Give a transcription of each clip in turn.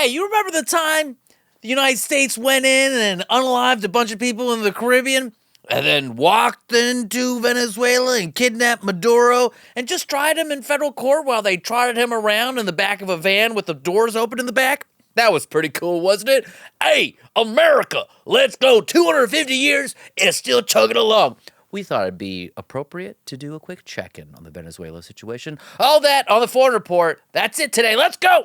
Hey, you remember the time the United States went in and unalived a bunch of people in the Caribbean and then walked into Venezuela and kidnapped Maduro and just tried him in federal court while they trotted him around in the back of a van with the doors open in the back? That was pretty cool, wasn't it? Hey, America, let's go 250 years and still chugging along. We thought it'd be appropriate to do a quick check-in on the Venezuela situation. All that on the Foreign Report. That's it today. Let's go!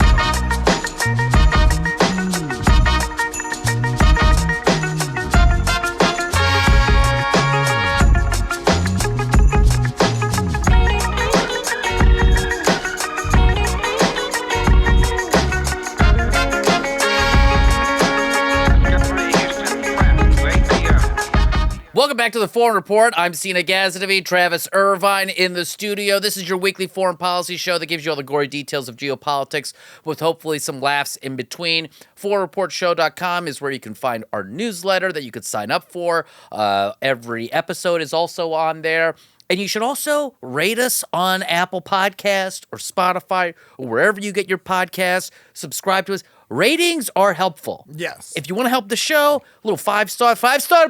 Welcome back to the Foreign Report. I'm Seena, Ghaznavi, Travis Irvine in the studio. This is your weekly foreign policy show that gives you all the gory details of geopolitics with hopefully some laughs in between. ForeignReportShow.com is where you can find our newsletter that you could sign up for. Every episode is also on there. And you should also rate us on Apple Podcast or Spotify or wherever you get your podcasts. Subscribe to us. Ratings are helpful. Yes. If you want to help the show, a little five-star,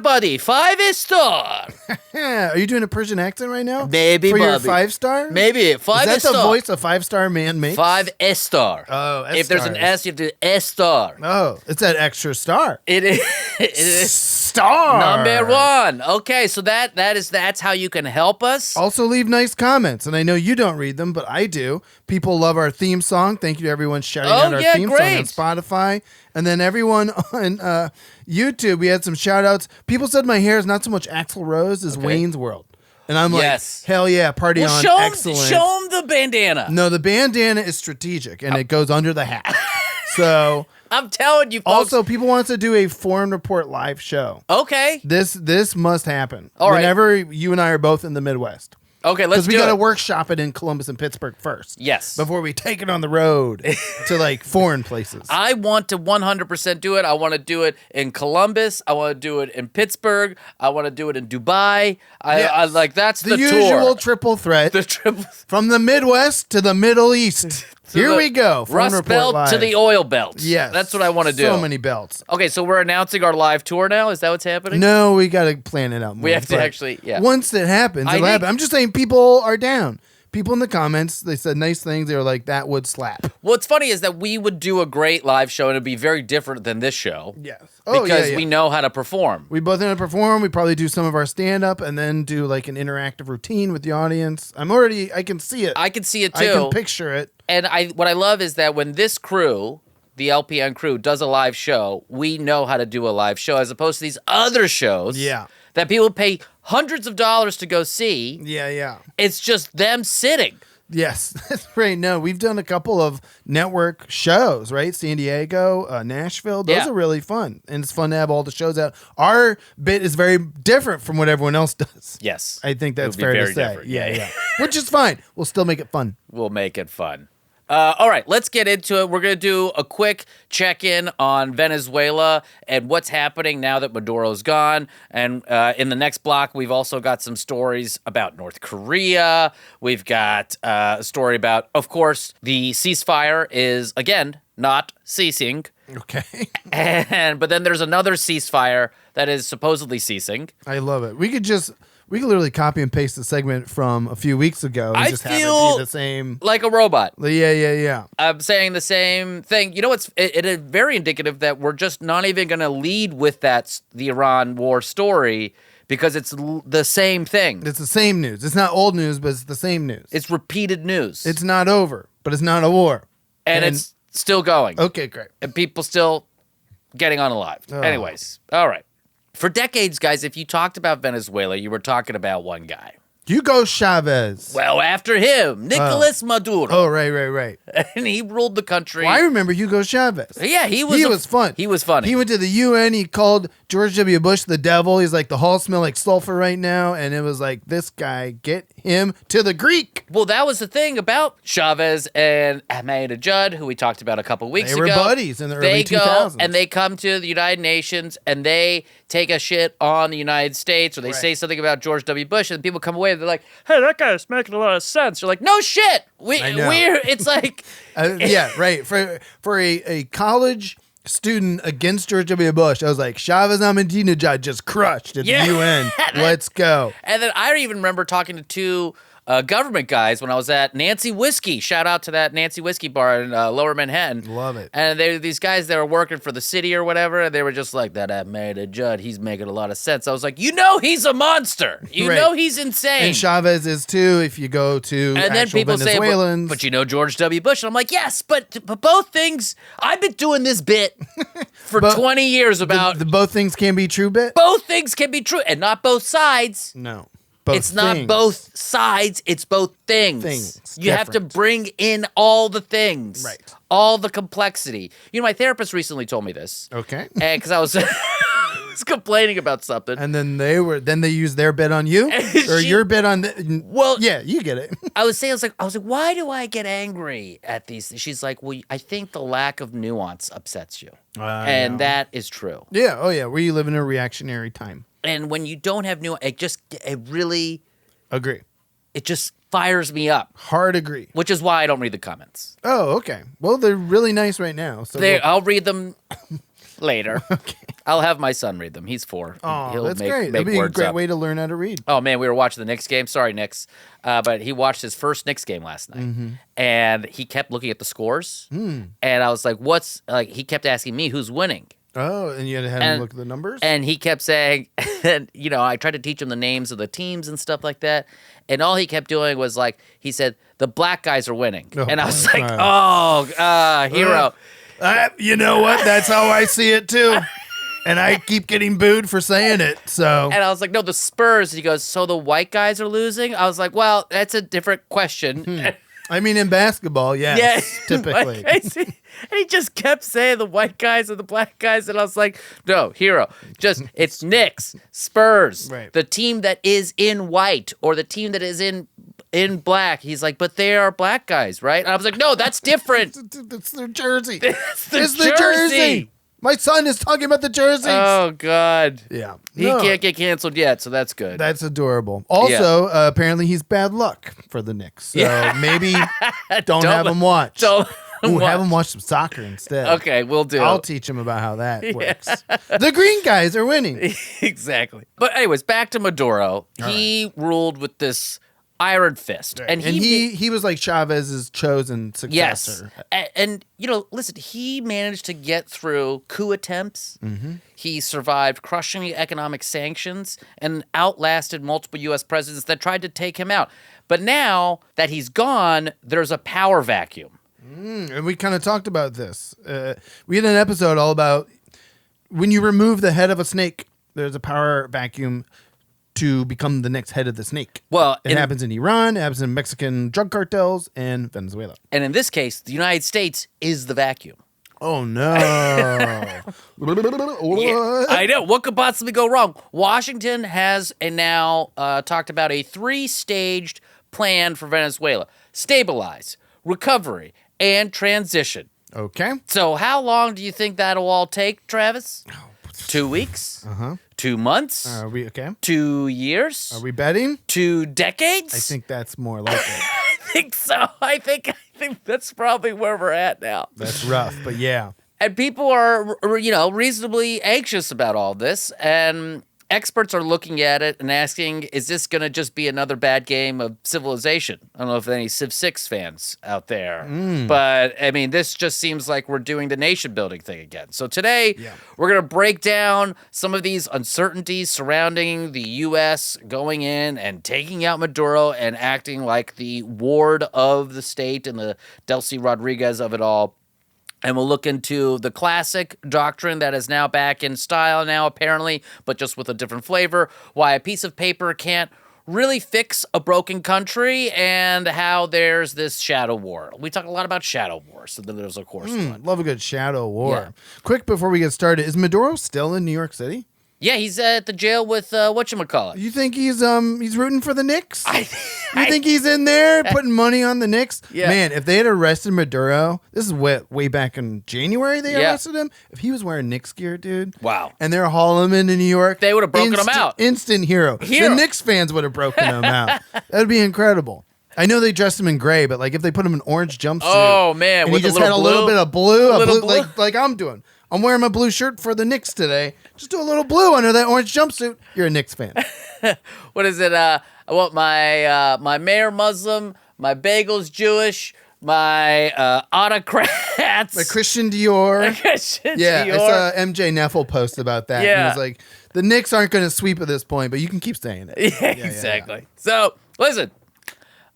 buddy. 5-star. Are you doing a Persian accent right now? Maybe, for your Bobby. 5-star? Maybe 5-star. Is that the voice a 5-star man makes? 5-star. Oh, S-stars. If there's an S, you have to do S-star. Oh, it's that extra star. It is. It is Star. number one. Okay, so that's how you can help us. Also leave nice comments, and I know you don't read them, but I do. People love our theme song. Thank you to everyone shouting out our theme song on Spotify. And then everyone on YouTube, we had some shout outs. People said my hair is not so much Axl Rose as Wayne's World. And I'm like, hell yeah, party on, excellent. Show them the bandana. No, the bandana is strategic, and it goes under the hat. So I'm telling you, folks. Also, people want us to do a Foreign Report live show. Okay. This must happen. All right. Whenever you and I are both in the Midwest. Okay, let's do it. Because we got to workshop it in Columbus and Pittsburgh first. Yes. Before we take it on the road to like foreign places. I want to 100% do it. I want to do it in Columbus. I want to do it in Pittsburgh. I want to do it in Dubai. I like that's the tour. The usual triple threat. The triple from the Midwest to the Middle East. Here we go. Rust Belt to the oil belt. Yes. That's what I want to do. So many belts. Okay, so we're announcing our live tour now? Is that what's happening? No, we got to plan it out more. We have to actually, yeah. Once it happens, it'll happen. I'm just saying people are down. People in the comments, they said nice things. They were like, that would slap. What's funny is that we would do a great live show, and it'd be very different than this show. Yes. Because we know how to perform. We both know how to perform. We probably do some of our stand-up and then do like an interactive routine with the audience. I can see it. I can see it, too. I can picture it. And what I love is that when this crew, the LPN crew, does a live show, we know how to do a live show as opposed to these other shows that people pay hundreds of dollars to go see. Yeah. It's just them sitting. Yes, that's right. No, we've done a couple of network shows, right? San Diego, Nashville. Those are really fun. And it's fun to have all the shows out. Our bit is very different from what everyone else does. Yes. I think that's fair to say. Different. Yeah. Which is fine. We'll still make it fun. We'll make it fun. All right, let's get into it. We're going to do a quick check-in on Venezuela and what's happening now that Maduro's gone. And in the next block, we've also got some stories about North Korea. We've got a story about, of course, the ceasefire is, again, not ceasing. Okay. But then there's another ceasefire that is supposedly ceasing. I love it. We could literally copy and paste the segment from a few weeks ago and just have it be the same. Like a robot. Yeah. I'm saying the same thing. You know what's it is very indicative that we're just not even going to lead with the Iran war story because it's the same thing. It's the same news. It's not old news, but it's the same news. It's repeated news. It's not over, but it's not a war. And it's still going. Okay, great. And people still getting unalived. Oh. Anyways, all right. For decades, guys, if you talked about Venezuela, you were talking about one guy. Hugo Chavez. Well, after him, Nicolas Maduro. Oh, right. And he ruled the country. Well, I remember Hugo Chavez. Yeah, he was fun. He was funny. He went to the UN. He called George W. Bush the devil. He's like, the halls smell like sulfur right now. And it was like, this guy, get him to the Greek. Well, that was the thing about Chavez and Ahmadinejad, who we talked about a couple weeks ago. They were buddies in the early 2000s. They go and they come to the United Nations and they take a shit on the United States or they say something about George W. Bush and people come away way. They're like, hey, that guy's making a lot of sense. You're like, no shit. It's like. Yeah, right. For a college student against George W. Bush, I was like, Chavez Ahmadinejad just crushed at the UN. Let's go. And then I even remember talking to two government guys when I was at Nancy Whiskey. Shout out to that Nancy Whiskey bar in Lower Manhattan. Love it. And these guys that were working for the city or whatever, and they were just like, that Ahmadinejad, he's making a lot of sense. I was like, he's a monster. You know he's insane. And Chavez is too, if you go to and then people Venezuelans. Say, but George W. Bush. And I'm like, yes, but both things, I've been doing this bit for 20 years about. The both things can be true bit? Both things can be true, and not both sides. No. It's not both sides, it's both things. You have to bring in all the things. Right. All the complexity. My therapist recently told me this. Okay. And because I was complaining about something. And then they used their bit on you? Or your bit on yeah, you get it. I was like, why do I get angry at these? She's like, well, I think the lack of nuance upsets you. And that is true. Yeah. Oh yeah. We live in a reactionary time. And when you don't have nuance, it really agree. It just fires me up. Hard agree. Which is why I don't read the comments. Oh, okay. Well, they're really nice right now. So I'll read them later. Okay. I'll have my son read them. He's 4. Oh, that's great. That'd be a great way to learn how to read. Oh, man, we were watching the Knicks game. Sorry, Knicks. But he watched his first Knicks game last night. Mm-hmm. And he kept looking at the scores. And I was like, he kept asking me who's winning. Oh, and you had to have him look at the numbers? And he kept saying, I tried to teach him the names of the teams and stuff like that. And all he kept doing was he said, the black guys are winning. Oh, and I was like, hero. You know what? That's how I see it too. And I keep getting booed for saying it. So. And I was like, no, the Spurs. He goes, so the white guys are losing? I was like, well, that's a different question. I mean, in basketball, yes, typically. And he just kept saying the white guys and the black guys. And I was like, no, hero. It's Knicks, Spurs, right. The team that is in white or the team that is in black. He's like, but they are black guys, right? And I was like, no, that's different. It's their jersey. It's the jersey. My son is talking about the jerseys. Oh, God. Yeah. He can't get canceled yet, so that's good. That's adorable. Also, apparently he's bad luck for the Knicks. So maybe don't have him watch. Have him watch some soccer instead. Okay, we'll do. I'll teach him about how that works. The green guys are winning. Exactly. But anyways, back to Maduro. He ruled with this iron fist. Right. And he was like Chavez's chosen successor. Yes. And listen, he managed to get through coup attempts. Mm-hmm. He survived crushing economic sanctions and outlasted multiple U.S. presidents that tried to take him out. But now that he's gone, there's a power vacuum. And we kind of talked about this. We had an episode all about when you remove the head of a snake, there's a power vacuum to become the next head of the snake. Well, it happens in Iran, it happens in Mexican drug cartels, and Venezuela. And in this case, the United States is the vacuum. Oh, no. Yeah, I know. What could possibly go wrong? Washington has now talked about a 3-staged plan for Venezuela. Stabilize, recovery, and transition. Okay. So how long do you think that'll all take, Travis? 2 weeks? 2 months? Are we okay? 2 years? Are we betting? 2 decades? I think that's more like it. I think so. I think that's probably where we're at now. That's rough, but yeah. And people are, reasonably anxious about all this, and experts are looking at it and asking, is this going to just be another bad game of civilization? I don't know if any Civ 6 fans out there, but I mean, this just seems like we're doing the nation building thing again. So today, we're going to break down some of these uncertainties surrounding the U.S. going in and taking out Maduro and acting like the ward of the state and the Delcy Rodriguez of it all. And we'll look into the classic doctrine that is now back in style now, apparently, but just with a different flavor, why a piece of paper can't really fix a broken country, and how there's this shadow war. We talk a lot about shadow war, so there's, of course, one. Love a good shadow war. Yeah. Quick, before we get started, is Maduro still in New York City? Yeah, he's at the jail with whatchamacallit. You think he's rooting for the Knicks? You think he's in there putting money on the Knicks? Yeah. Man, if they had arrested Maduro, this is way back in January they arrested him. If he was wearing Knicks gear, dude. Wow. And they're hauling him into New York. They would have broken him out. Instant hero. The Knicks fans would have broken him out. That'd be incredible. I know they dressed him in gray, but like if they put him in orange jumpsuit. Oh man, and with he just a had a little bit of blue, like I'm doing. I'm wearing my blue shirt for the Knicks today. Just do a little blue under that orange jumpsuit. You're a Knicks fan. What is it? I want my mayor Muslim, my bagels Jewish, my autocrats. My Christian Dior. Dior. I saw MJ Neffel post about that. Yeah. He was like, the Knicks aren't going to sweep at this point, but you can keep saying it. Yeah, exactly. So, listen,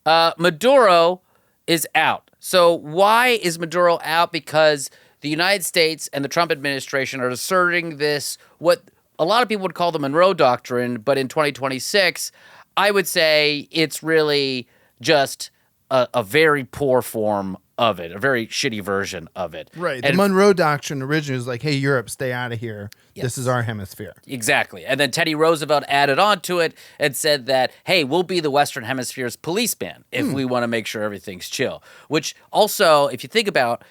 Maduro is out. So why is Maduro out? Because the United States and the Trump administration are asserting this, what a lot of people would call the Monroe Doctrine, but in 2026, I would say it's really just a very poor form of it, a very shitty version of it. Right. The Monroe Doctrine originally was like, hey, Europe, stay out of here. Yes. This is our hemisphere. Exactly. And then Teddy Roosevelt added on to it and said that, hey, we'll be the Western Hemisphere's policeman if we want to make sure everything's chill. Which also, if you think about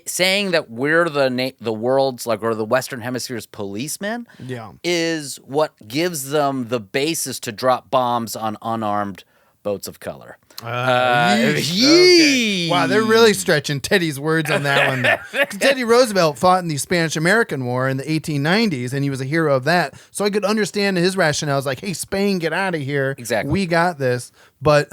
saying that we're the world's, like, or the Western Hemisphere's policeman is what gives them the basis to drop bombs on unarmed boats of color. Okay. Wow, they're really stretching Teddy's words on that one, though. Teddy Roosevelt fought in the Spanish-American War in the 1890s, and he was a hero of that. So I could understand his rationale. I was like, hey, Spain, get out of here. Exactly. We got this. But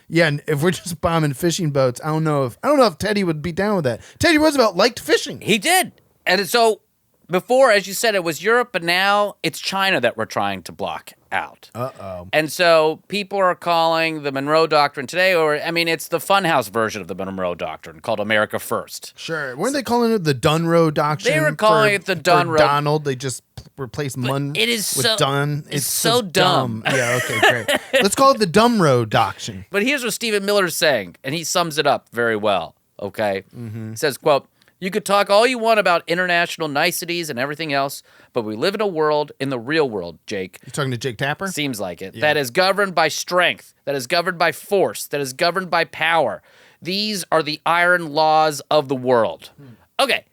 yeah, if we're just bombing fishing boats, I don't know if Teddy would be down with that. Teddy Roosevelt liked fishing. He did. And so before, as you said, it was Europe, but now it's China that we're trying to block out. Uh-oh. And so people are calling the Monroe Doctrine today, it's the funhouse version of the Monroe Doctrine called America First. Sure. Weren't they calling it the Dunroe Doctrine? They were calling it the Dunroe. Donald, they just replaced Mun with Dun. It's so dumb. Yeah, okay, great. Let's call it the Dumroe Doctrine. But here's what Stephen Miller's saying, and he sums it up very well, okay? Mm-hmm. He says, quote, "You could talk all you want about international niceties and everything else, but we live in a world, in the real world, Jake." You talking to Jake Tapper? Seems like it. Yeah. That is governed by strength, that is governed by force, that is governed by power. These are the iron laws of the world. Okay,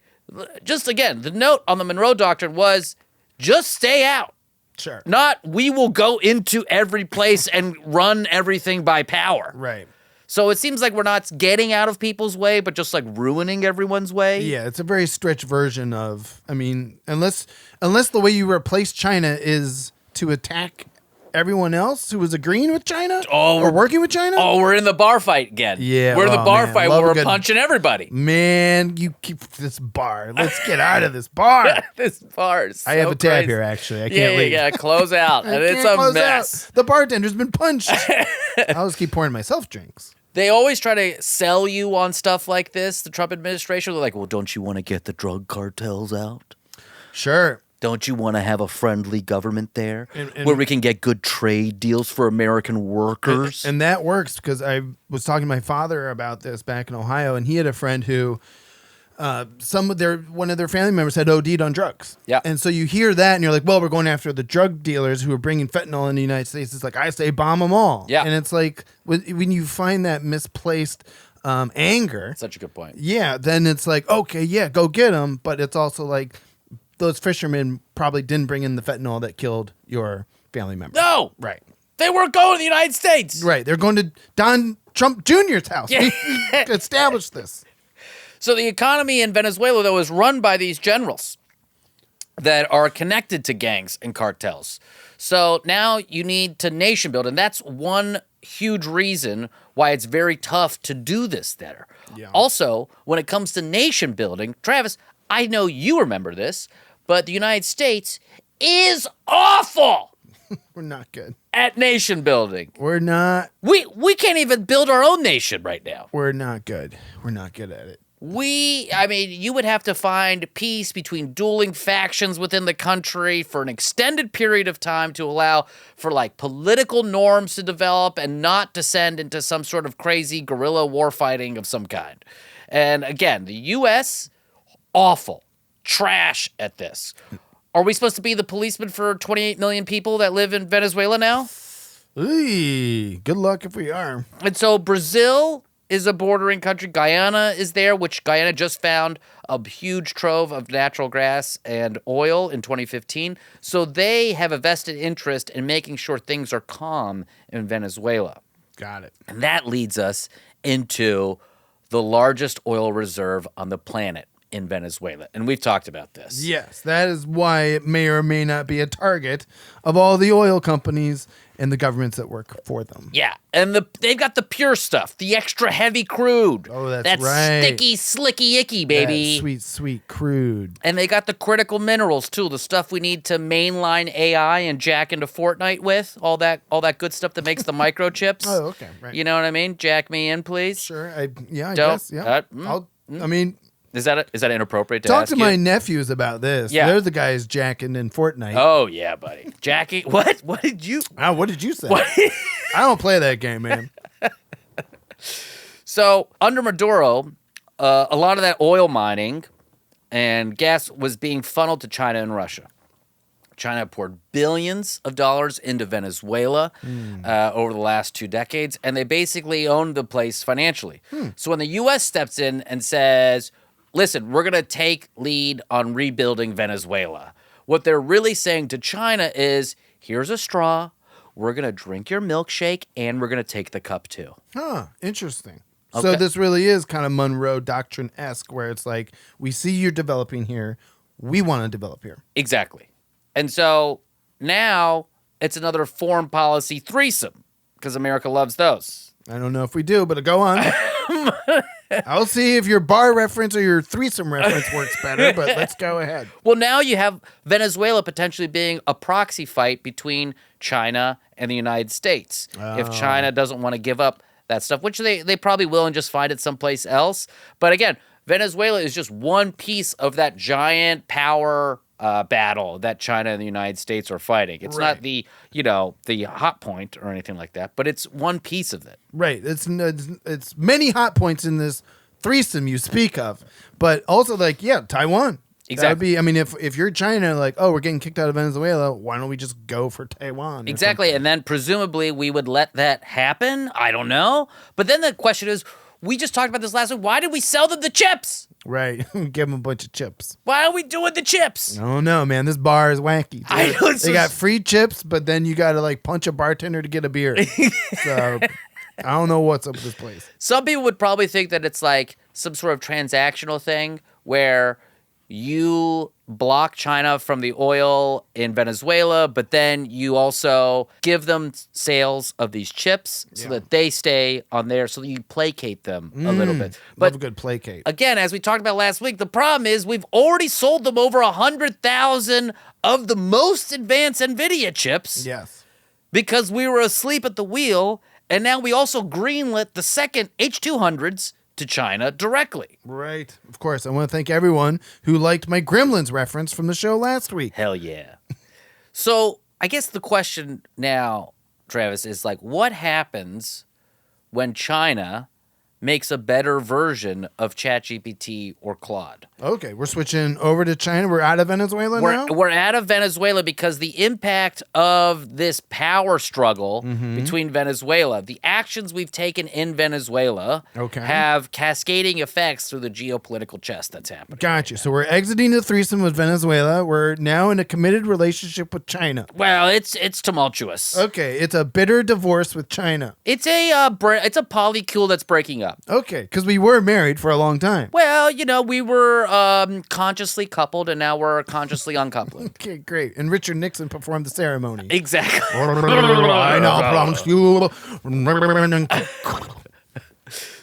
just again, the note on the Monroe Doctrine was just stay out. Sure. Not we will go into every place and run everything by power. Right. So it seems like we're not getting out of people's way, but just like ruining everyone's way. Yeah, it's a very stretched version of, unless the way you replace China is to attack everyone else who was agreeing with China or working with China. Oh, we're in the bar fight again. Yeah. We're in the bar fight where we're punching everybody. Man, you keep this bar. Let's get out of this bar. This bar is so I have a tab crazy. here, actually. I can't leave. Yeah, close out. And it's a mess. Out. The bartender's been punched. I'll just keep pouring myself drinks. They always try to sell you on stuff like this, the Trump administration. They're like, well, don't you want to get the drug cartels out? Sure. Don't you want to have a friendly government there where we can get good trade deals for American workers? And that works because I was talking to my father about this back in Ohio, and he had a friend who one of their family members had OD'd on drugs. Yeah. And so you hear that and you're like, well, we're going after the drug dealers who are bringing fentanyl in the United States. It's like, I say bomb them all. Yeah. And it's like, when you find that misplaced anger. Such a good point. Yeah. Then it's like, okay, yeah, go get them. But it's also like, those fishermen probably didn't bring in the fentanyl that killed your family member. No. Right. They weren't going to the United States. Right. They're going to Don Trump Jr.'s house. Yeah. We established this. So the economy in Venezuela, though, is run by these generals that are connected to gangs and cartels. So now you need to nation build, and that's one huge reason why it's very tough to do this there. Yeah. Also, when it comes to nation building, Travis, I know you remember this, but the United States is awful. We're not good at nation building. We're not. We can't even build our own nation right now. We're not good. We're not good at it. You would have to find peace between dueling factions within the country for an extended period of time to allow for like political norms to develop and not descend into some sort of crazy guerrilla war fighting of some kind. And again, the U.S., awful, trash at this. Are we supposed to be the policeman for 28 million people that live in Venezuela now? Ooh, good luck if we are. And so Brazil is a bordering country. Guyana is there, which Guyana just found a huge trove of natural gas and oil in 2015. So they have a vested interest in making sure things are calm in Venezuela. Got it. And that leads us into the largest oil reserve on the planet in Venezuela. And we've talked about this. Yes, that is why it may or may not be a target of all the oil companies and the governments that work for them. Yeah, and they've got the pure stuff, the extra heavy crude. Oh, that's right. Sticky, slicky, icky, baby. That sweet, sweet crude. And they got the critical minerals, too, the stuff we need to mainline AI and jack into Fortnite with, all that good stuff that makes the microchips. Oh, okay, right. You know what I mean? Jack me in, please. Sure, I guess, yeah. I mean... Is that inappropriate to talk ask to you? my nephews about this. Yeah. They're the guys jacking in Fortnite. Oh, yeah, buddy. Jackie, what? What did you... What did you say? I don't play that game, man. So, under Maduro, a lot of that oil mining and gas was being funneled to China and Russia. China poured billions of dollars into Venezuela over the last 2 decades, and they basically owned the place financially. So when the U.S. steps in and says, listen, we're going to take lead on rebuilding Venezuela, what they're really saying to China is, here's a straw, we're going to drink your milkshake, and we're going to take the cup too. Huh, interesting. Okay. So this really is kind of Monroe Doctrine-esque, where it's like, we see you're developing here, we want to develop here. Exactly. And so now it's another foreign policy threesome because America loves those. I don't know if we do, but go on. I'll see if your bar reference or your threesome reference works better, but let's go ahead. Well, now you have Venezuela potentially being a proxy fight between China and the United States. If China doesn't want to give up that stuff, which they probably will and just find it someplace else. But again, Venezuela is just one piece of that giant power battle that China and the United States are fighting. It's not the hot point or anything like that, but it's one piece of it. Right. It's many hot points in this threesome you speak of, but also Taiwan. Exactly. That would be, I mean, if you're China, we're getting kicked out of Venezuela, why don't we just go for Taiwan? Exactly. And then presumably we would let that happen. I don't know. But then the question is, we just talked about this last week. Why did we sell them the chips? Right. Give them a bunch of chips. Why are we doing the chips? I don't know, man. This bar is wacky. I know, they got free chips, but then you got to punch a bartender to get a beer. So I don't know what's up with this place. Some people would probably think that it's like some sort of transactional thing where you block China from the oil in Venezuela, but then you also give them sales of these chips so that they stay on there, so that you placate them a little bit. But love a good placate. Again, as we talked about last week, the problem is we've already sold them over 100,000 of the most advanced NVIDIA chips. Yes. Because we were asleep at the wheel, and now we also greenlit the second H200s to China directly. Right. Of course. I want to thank everyone who liked my Gremlins reference from the show last week. Hell yeah. So I guess the question now, Travis, is what happens when China makes a better version of ChatGPT or Claude? Okay, we're switching over to China. We're out of Venezuela now? We're out of Venezuela because the impact of this power struggle between Venezuela, the actions we've taken in Venezuela have cascading effects through the geopolitical chess that's happening. Gotcha. So we're exiting the threesome with Venezuela. We're now in a committed relationship with China. Well, it's tumultuous. Okay, it's a bitter divorce with China. It's a polycule that's breaking up. Okay, because we were married for a long time. Well, we were consciously coupled, and now we're consciously uncoupling. Okay, great. And Richard Nixon performed the ceremony. Exactly. I now promise you.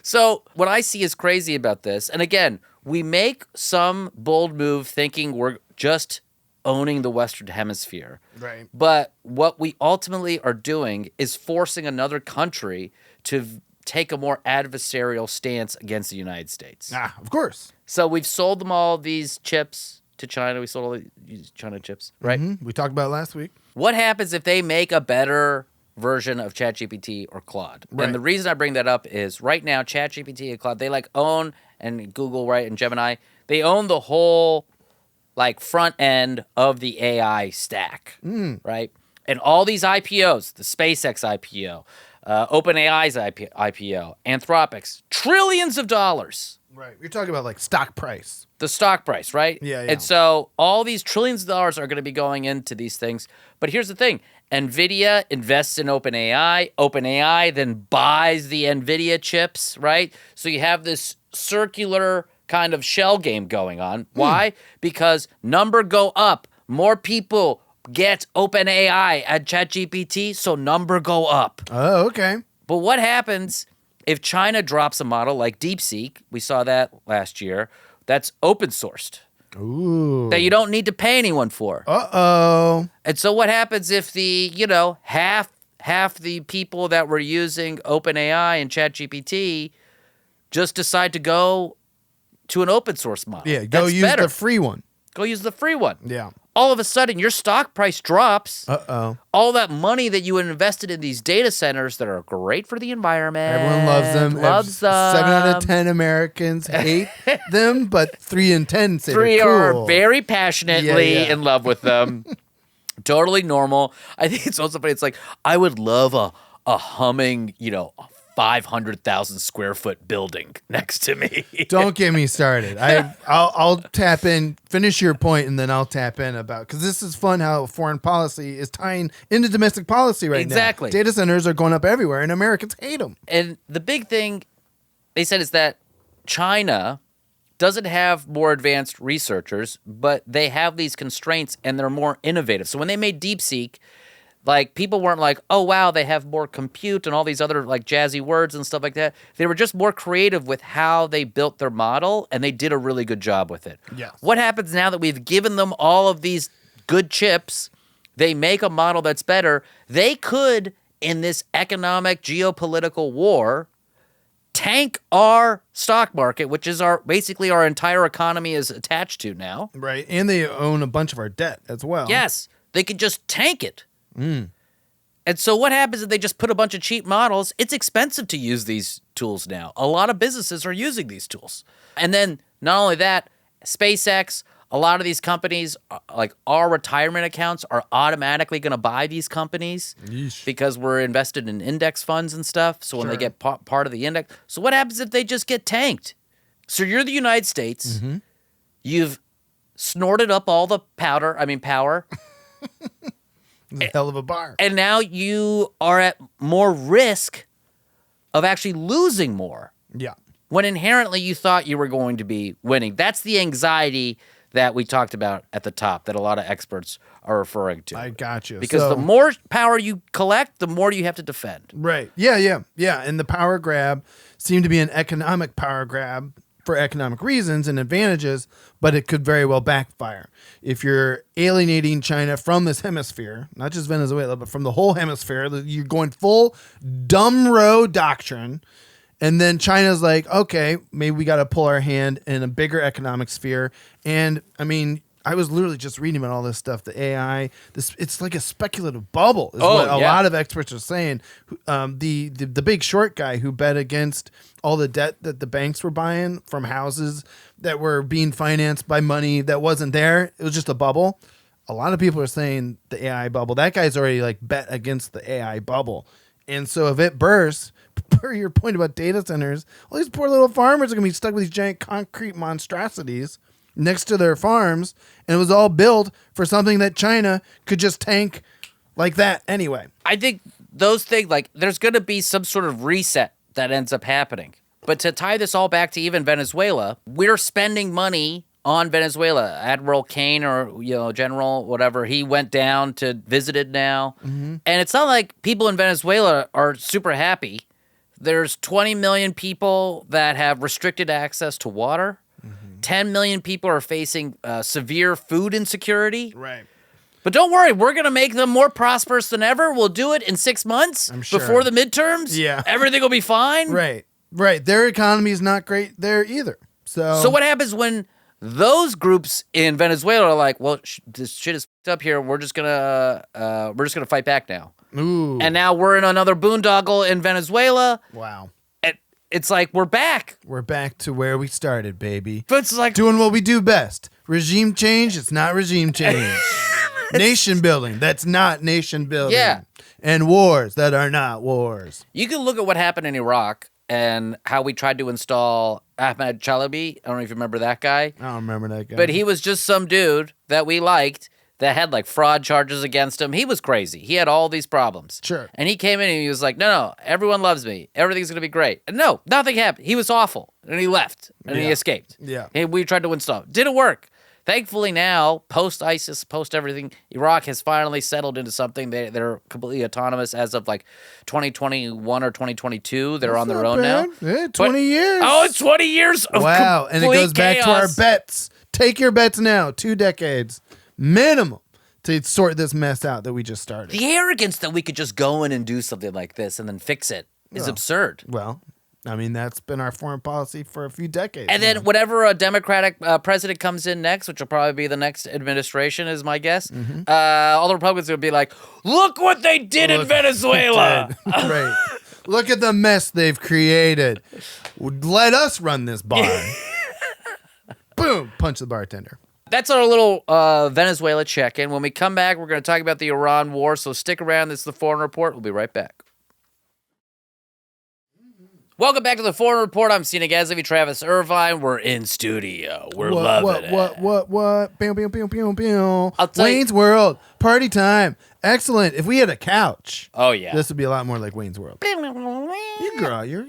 So what I see is crazy about this, and again, we make some bold move thinking we're just owning the Western Hemisphere. Right. But what we ultimately are doing is forcing another country to take a more adversarial stance against the United States. Of course. So we've sold them all these chips to China. We sold all these China chips, right? Mm-hmm. We talked about it last week. What happens if they make a better version of ChatGPT or Claude? Right. And the reason I bring that up is right now ChatGPT and Claude, they own, and Google, right, and Gemini, they own the whole like front end of the AI stack, right? And all these IPOs, the SpaceX IPO, OpenAI's IPO, Anthropic's, trillions of dollars. Right. You're talking about like stock price. The stock price, right? Yeah. And so all these trillions of dollars are going to be going into these things. But here's the thing. NVIDIA invests in OpenAI. OpenAI then buys the NVIDIA chips, right? So you have this circular kind of shell game going on. Why? Because number go up. More people get OpenAI at ChatGPT, so number go up. Oh, okay. But what happens if China drops a model like DeepSeek? We saw that last year. That's open sourced. Ooh. That you don't need to pay anyone for. Uh-oh. And so what happens if the, half the people that were using OpenAI and ChatGPT just decide to go to an open source model? Yeah, go use the free one. Go use the free one. Yeah. All of a sudden, your stock price drops. Uh-oh. All that money that you invested in these data centers that are great for the environment. Everyone loves them. 7 out of 10 Americans hate them, but 3 in 10 say 3 they're cool. are very passionately in love with them. Totally normal. I think it's also funny. It's like, I would love a humming, 500,000 square foot building next to me. Don't get me started. I'll tap in, finish your point, and then I'll tap in about, because this is fun how foreign policy is tying into domestic policy right now. Exactly. Data centers are going up everywhere, and Americans hate them. And the big thing they said is that China doesn't have more advanced researchers, but they have these constraints and they're more innovative. So when they made DeepSeek, like, people weren't like, oh, wow, they have more compute and all these other, like, jazzy words and stuff like that. They were just more creative with how they built their model, and they did a really good job with it. Yes. What happens now that we've given them all of these good chips, they make a model that's better, they could, in this economic, geopolitical war, tank our stock market, which is basically our entire economy is attached to now. Right, and they own a bunch of our debt as well. Yes, they could just tank it. And so what happens if they just put a bunch of cheap models? It's expensive to use these tools now. A lot of businesses are using these tools. And then not only that, SpaceX, a lot of these companies, like our retirement accounts, are automatically going to buy these companies because we're invested in index funds and stuff. So when they get part of the index. So what happens if they just get tanked? So you're the United States. You've snorted up all the power. It's a hell of a bar. And now you are at more risk of actually losing more. Yeah. When inherently you thought you were going to be winning. That's the anxiety that we talked about at the top that a lot of experts are referring to. I got you. Because the more power you collect, the more you have to defend. Right. Yeah. And the power grab seemed to be an economic power grab for economic reasons and advantages, but it could very well backfire. If you're alienating China from this hemisphere, not just Venezuela, but from the whole hemisphere, you're going full Monroe Doctrine, and then China's like, okay, maybe we got to pull our hand in a bigger economic sphere. And I mean, I was literally just reading about all this stuff, the AI, it's like a speculative bubble is what a lot of experts are saying. The big short guy who bet against all the debt that the banks were buying from houses that were being financed by money that wasn't there. It was just a bubble. A lot of people are saying the AI bubble. That guy's already like bet against the AI bubble. And so if it bursts, per your point about data centers, all these poor little farmers are going to be stuck with these giant concrete monstrosities next to their farms, and it was all built for something that China could just tank like that anyway. I think those things, like, there's going to be some sort of reset that ends up happening. But to tie this all back to even Venezuela, we're spending money on Venezuela. Admiral Kane, or General whatever, he went down to visit it now. And it's not like people in Venezuela are super happy. There's 20 million people that have restricted access to water. 10 million people are facing severe food insecurity. Right. But don't worry, we're going to make them more prosperous than ever. We'll do it in 6 months before the midterms. Yeah. Everything will be fine. Right. Their economy is not great there either. So what happens when those groups in Venezuela are like, well, this shit is f***ed up here. We're just gonna fight back now. Ooh. And now we're in another boondoggle in Venezuela. Wow. It's like we're back. We're back to where we started, baby. But it's like doing what we do best. Regime change, it's not regime change. Nation building, that's not nation building. Yeah. And wars that are not wars. You can look at what happened in Iraq and how we tried to install Ahmad Chalabi. I don't know if you remember that guy. I don't remember that guy. But he was just some dude that we liked that had like fraud charges against him. He was crazy. He had all these problems. Sure. And he came in and he was like, no, everyone loves me. Everything's going to be great. And no, nothing happened. He was awful. And he left. And he escaped. Yeah. And we tried to install him. Didn't work. Thankfully now, post-ISIS, post-everything, Iraq has finally settled into something. They're completely autonomous as of like 2021 or 2022. They're on their own now. Yeah, 20 years. Oh, it's 20 years of wow. And it goes back to our bets. Take your bets now. 2 decades minimum to sort this mess out that we just started. The arrogance that we could just go in and do something like this and then fix it is absurd. Well, I mean, that's been our foreign policy for a few decades. And then whatever a Democratic president comes in next, which will probably be the next administration, is my guess, all the Republicans are going to be like, look what they did in Venezuela. Right. Look at the mess they've created. Let us run this bar. Boom. Punch the bartender. That's our little Venezuela check-in. When we come back, we're going to talk about the Iran war, so stick around. This is the Foreign Report. We'll be right back. Welcome back to the Foreign Report. I'm Seena Ghaznavi, Travis Irvine. We're in studio. We're loving it. What? Bam, bam, bam, bam, bam. Wayne's World. Party time. Excellent. If we had a couch. Oh, yeah. This would be a lot more like Wayne's World. You grow your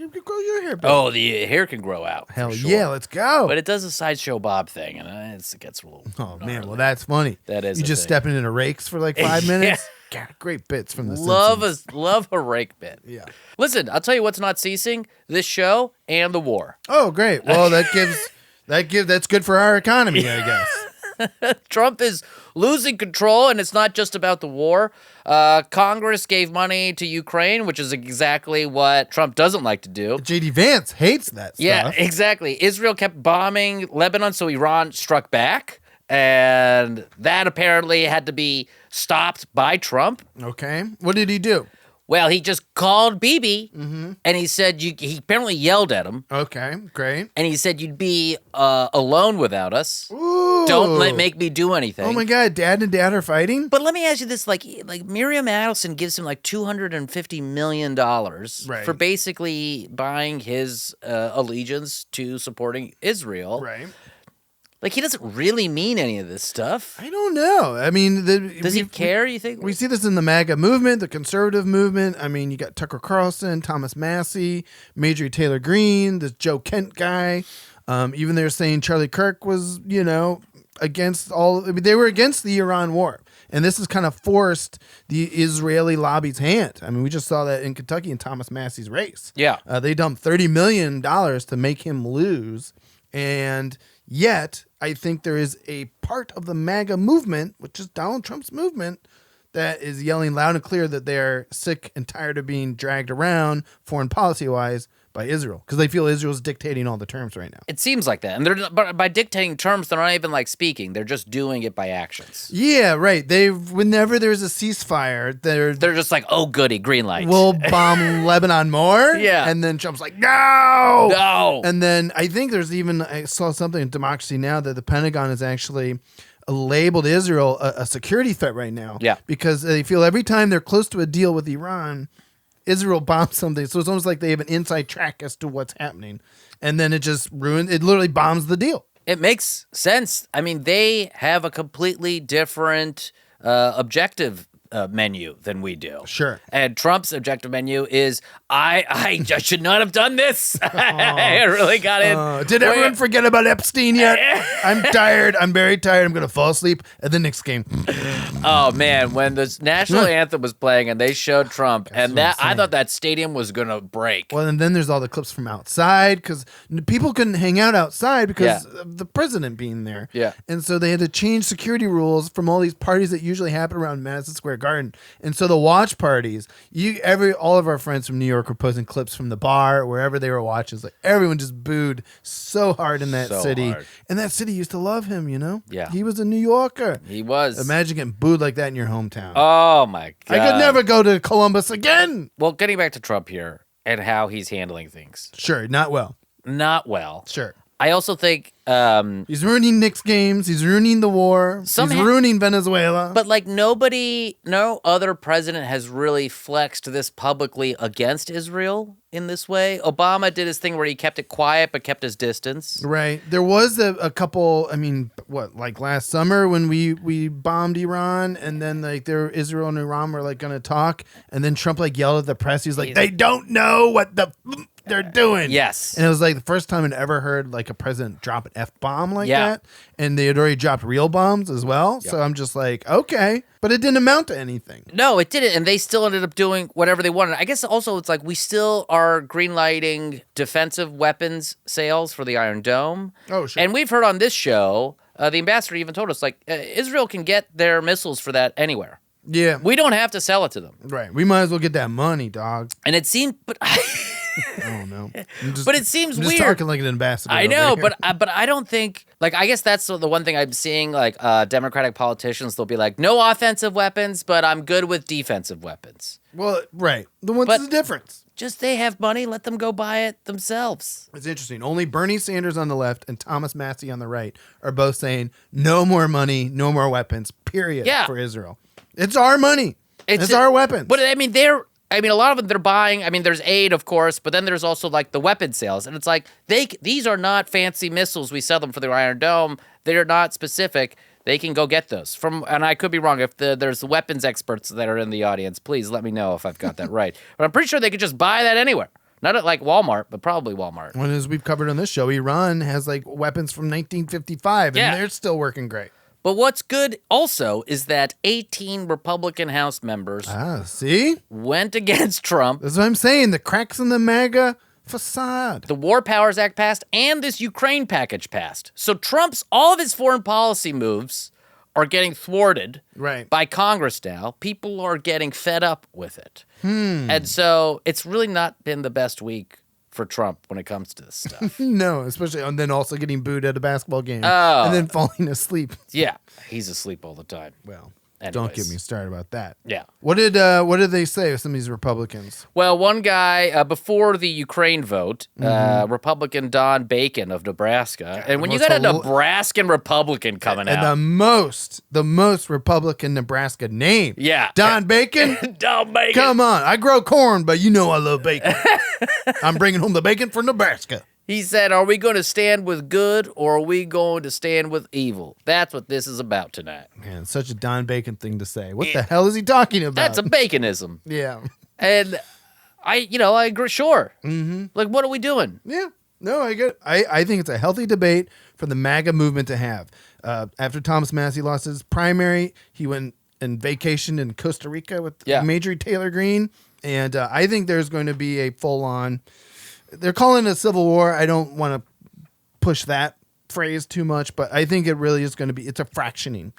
hair back. Oh, the hair can grow out. Hell yeah, let's go. But it does a Sideshow Bob thing, and it gets a little... Oh, man, well, that's funny. That is You just stepping into rakes for like 5 minutes? God, great bits from the Simpsons. Love a rake bit. Yeah. Listen, I'll tell you what's not ceasing: this show and the war. Oh, great. Well, that's good for our economy, I guess. Trump is losing control, and it's not just about the war. Congress gave money to Ukraine, which is exactly what Trump doesn't like to do. J.D. Vance hates that stuff. Yeah, exactly. Israel kept bombing Lebanon, so Iran struck back. And that apparently had to be stopped by Trump. Okay. What did he do? Well, he just called Bibi, and he said, he apparently yelled at him. Okay, great. And he said, you'd be alone without us. Ooh. Don't make me do anything. Oh, my God. Dad and dad are fighting? But let me ask you this. Like Miriam Adelson gives him like $250 million for basically buying his allegiance to supporting Israel. Right. Like, he doesn't really mean any of this stuff. I don't know. I mean... Does he care, you think? We see this in the MAGA movement, the conservative movement. I mean, you got Tucker Carlson, Thomas Massey, Marjorie Taylor Greene, this Joe Kent guy. Even they're saying Charlie Kirk was, against all... I mean, they were against the Iran war. And this has kind of forced the Israeli lobby's hand. I mean, we just saw that in Kentucky in Thomas Massey's race. Yeah. They dumped $30 million to make him lose. And... Yet, I think there is a part of the MAGA movement, which is Donald Trump's movement, that is yelling loud and clear that they're sick and tired of being dragged around, foreign policy-wise, by Israel. Because they feel Israel's dictating all the terms right now. It seems like that. And they're by dictating terms, they're not even speaking. They're just doing it by actions. Yeah, right. Whenever there's a ceasefire, they're just like, oh, goody, green light. We'll bomb Lebanon more. Yeah. And then Trump's like, no! No! And then I think I saw something in Democracy Now! That the Pentagon is actually labeled Israel a security threat right now. Yeah. Because they feel every time they're close to a deal with Iran, Israel bombs something. So it's almost like they have an inside track as to what's happening. And then it just it literally bombs the deal. It makes sense. I mean, they have a completely different objective menu than we do. Sure. And Trump's objective menu is, I should not have done this. I really got in. Did everyone forget about Epstein yet? I'm tired. I'm very tired. I'm going to fall asleep at the Knicks game. Oh, man. When the national anthem was playing and they showed Trump, and I thought that stadium was going to break. Well, and then there's all the clips from outside because people couldn't hang out outside because of the president being there. Yeah. And so they had to change security rules from all these parties that usually happen around Madison Square Garden. And so the watch parties, all of our friends from New York were posting clips from the bar, wherever they were watching. Like everyone just booed so hard in that city. Hard. And that city used to love him, Yeah. He was a New Yorker. He was. Imagine getting booed like that in your hometown. Oh, my God. I could never go to Columbus again. Well, getting back to Trump here and how he's handling things. Sure, not well. Not well. Sure. I also think he's ruining Knicks games. He's ruining the war. He's ruining Venezuela. But like no other president has really flexed this publicly against Israel in this way. Obama did his thing where he kept it quiet but kept his distance. Right. There was a couple. I mean, like last summer when we bombed Iran, and then like Israel and Iran were like going to talk, and then Trump like yelled at the press. He's like, they don't know what they're doing. Yes. And it was like the first time I'd ever heard like a president drop an F-bomb like that. And they had already dropped real bombs as well. Yep. So I'm just like, okay. But it didn't amount to anything. No, it didn't. And they still ended up doing whatever they wanted. I guess also it's like we still are greenlighting defensive weapons sales for the Iron Dome. Oh, sure. And we've heard on this show, the ambassador even told us, like, Israel can get their missiles for that anywhere. Yeah. We don't have to sell it to them. Right. We might as well get that money, dog. And it seemed... But I don't know. But it seems I'm just weird. talking like an ambassador. I know, but I don't think... Like, I guess that's the one thing I'm seeing, like, Democratic politicians, they'll be like, no offensive weapons, but I'm good with defensive weapons. Well, right. What's the difference? Just they have money, let them go buy it themselves. It's interesting. Only Bernie Sanders on the left and Thomas Massie on the right are both saying no more money, no more weapons, period, for Israel. It's our money. It's our weapons. But I mean, a lot of them they're buying. I mean, there's aid, of course, but then there's also like the weapon sales. And it's like, these are not fancy missiles. We sell them for the Iron Dome. They're not specific. They can go get those and I could be wrong. If there's weapons experts that are in the audience, please let me know if I've got that right. But I'm pretty sure they could just buy that anywhere. Not at like Walmart, but probably Walmart. Well, as we've covered on this show, Iran has like weapons from 1955, and they're still working great. But what's good also is that 18 Republican House members went against Trump. That's what I'm saying. The cracks in the MAGA facade. The War Powers Act passed and this Ukraine package passed. So all of his foreign policy moves are getting thwarted by Congress now. People are getting fed up with it. And so it's really not been the best week for Trump when it comes to this stuff. No, especially, and then also getting booed at a basketball game and then falling asleep. Yeah, he's asleep all the time. Well, don't get me started about that. Yeah. What did they say with some of these Republicans? Well, one guy, before the Ukraine vote, Republican Don Bacon of Nebraska, and when you got a Nebraskan Republican coming out. And the most Republican Nebraska name. Yeah. Don Bacon? Don Bacon. Come on. I grow corn, but you know I love bacon. I'm bringing home the bacon from Nebraska. He said, are we going to stand with good or are we going to stand with evil? That's what this is about tonight. Man, such a Don Bacon thing to say. What the hell is he talking about? That's a Baconism. Yeah. And I agree. Sure. Mm-hmm. Like, what are we doing? Yeah. No, I get it. I think it's a healthy debate for the MAGA movement to have. After Thomas Massie lost his primary, he went and vacationed in Costa Rica with Marjorie Taylor Greene. And I think there's going to be a full-on... They're calling it a civil war. I don't want to push that phrase too much, but I think it really is going to be, it's a fractioning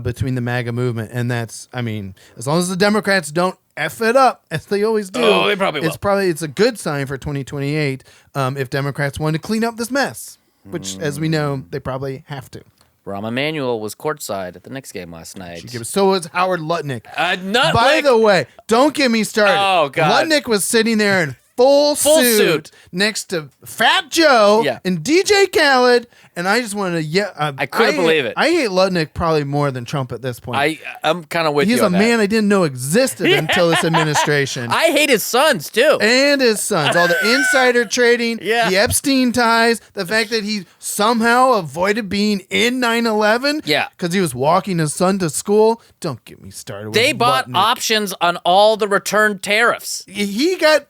between the MAGA movement. And that's, I mean, as long as the Democrats don't F it up, as they always do. Oh, they probably will. It's a good sign for 2028 if Democrats want to clean up this mess, which, as we know, they probably have to. Rahm Emanuel was courtside at the Knicks game last night. So was Howard Lutnick. By the way, don't get me started. Oh, God. Lutnick was sitting there in full suit next to Fat Joe and DJ Khaled, and I just wanted to I couldn't believe it. I hate Lutnick probably more than Trump at this point. I'm kind of with you. He's a man I didn't know existed until this administration. I hate his sons too. And his sons. All the insider trading, the Epstein ties, the fact that he somehow avoided being in 9/11 because he was walking his son to school. Don't get me started. They bought options on all the returned tariffs. He got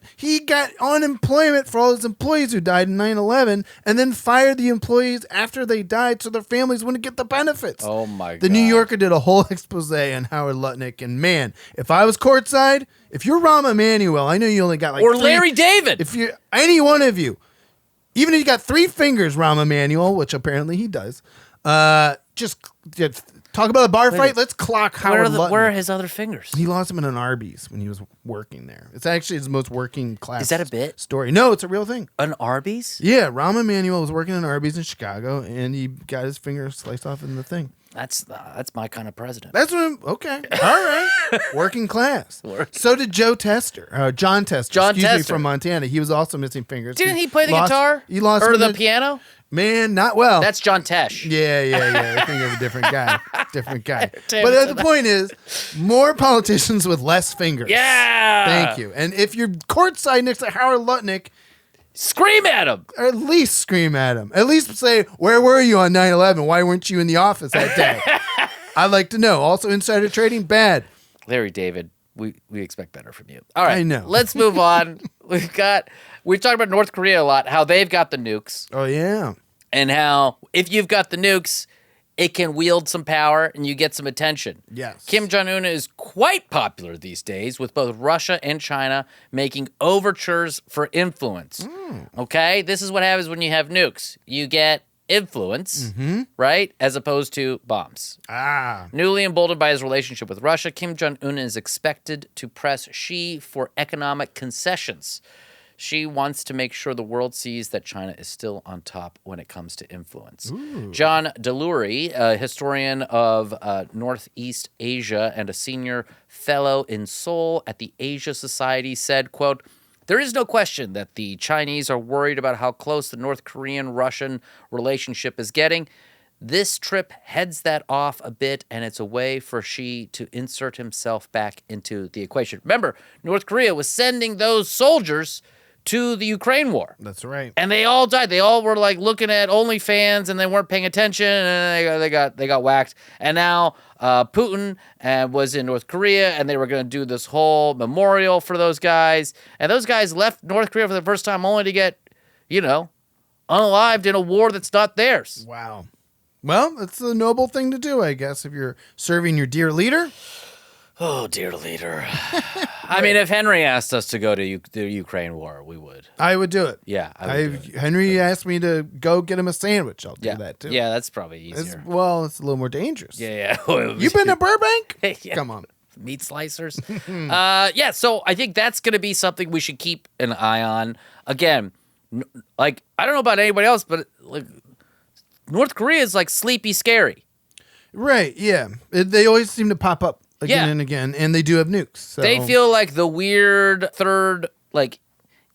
unemployment for all his employees who died in 9/11 and then fired the employees after they died so their families wouldn't get the benefits. Oh, my God. The New Yorker did a whole expose on Howard Lutnick, and man, if I was courtside, if you're Rahm Emanuel, I know you only got like or Larry David. If you're any one of you, even if you got 3 fingers, Rahm Emanuel, which apparently he does, just talk about a bar fight. Let's clock Howard Lutnick. Where are his other fingers? He lost him in an Arby's when he was working there. It's actually his most working class. Is that a bit? Story? No, it's a real thing. An Arby's? Yeah, Rahm Emanuel was working in Arby's in Chicago, and he got his finger sliced off in the thing. That's my kind of president. That's what okay. All right. Working class. So did John Tester. Excuse me, from Montana. He was also missing fingers. Didn't he play the guitar? He lost or the piano? Man, not well. That's John Tesh. Yeah. I think of a different guy. But the point is, more politicians with less fingers. Yeah. Thank you. And if you're courtside next to Howard Lutnick, scream at him. Or at least scream at him. At least say, where were you on 9/11? Why weren't you in the office that day? I'd like to know. Also, insider trading, bad. Larry David, we expect better from you. All right. I know. Let's move on. We've talked about North Korea a lot, how they've got the nukes. Oh, yeah. And how if you've got the nukes, it can wield some power and you get some attention. Yes. Kim Jong-un is quite popular these days with both Russia and China making overtures for influence. Okay? This is what happens when you have nukes. You get influence, right? As opposed to bombs. Newly emboldened by his relationship with Russia, Kim Jong-un is expected to press Xi for economic concessions. She wants to make sure the world sees that China is still on top when it comes to influence. John Delury, a historian of Northeast Asia and a senior fellow in Seoul at the Asia Society, said, quote, "There is no question that the Chinese are worried about how close the North Korean-Russian relationship is getting. This trip heads that off a bit, and it's a way for Xi to insert himself back into the equation." Remember, North Korea was sending those soldiers to the Ukraine war. That's right. And they all died. They all were like looking at OnlyFans and they weren't paying attention and they got whacked. And now Putin was in North Korea and they were going to do this whole memorial for those guys. And those guys left North Korea for the first time only to get, unalived in a war that's not theirs. Wow. Well, it's a noble thing to do, I guess, if you're serving your dear leader. Oh, dear leader. I mean, if Henry asked us to go to the Ukraine war, we would. I would do it. Yeah. Henry asked me to go get him a sandwich. I'll do that, too. Yeah, that's probably easier. It's a little more dangerous. Yeah. You've been to Burbank? Yeah. Come on. Meat slicers. So I think that's going to be something we should keep an eye on. Again, I don't know about anybody else, but North Korea is sleepy scary. Right, yeah. They always seem to pop up. Again and again, and they do have nukes. So. They feel like the weird third,